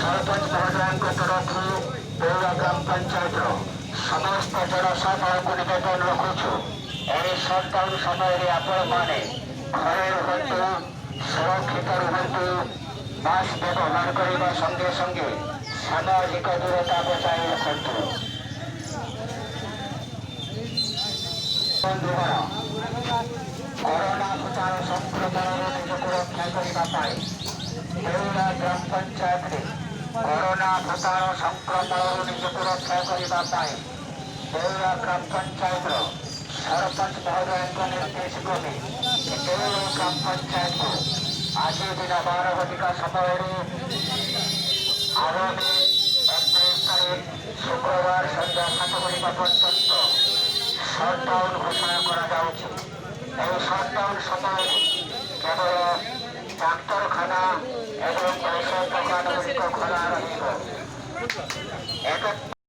सरपंच महोदय तरफ देउरा ग्राम पंचायत समस्त जनसाधारण को निवेदन रखुचु सटडाउन समय आपण मैंने घरे रुहतु सुरक्षित रुहतु मास्क व्यवहार करने संगे संगे सामाजिक दूरता बचाई रखु। कोरोना भूताणु संक्रमण निजको रक्षा करने देउरा ग्राम पंचायत कोरोना भूताणु संक्रमण निजको रक्षा करने देउरा ग्राम पंचायत सरपंच महोदय निर्देश क्रमे देउरा ग्राम पंचायत को आज दिन 12 घटिका समय आगामी 31 तारीख शुक्रवार संध्या 7 घटिका पर्यंत सटडाउन घोषणा कर सटडाउन समय केवल डाक्तरखाना एवं औषध दुकान गुड़िक खोला रही।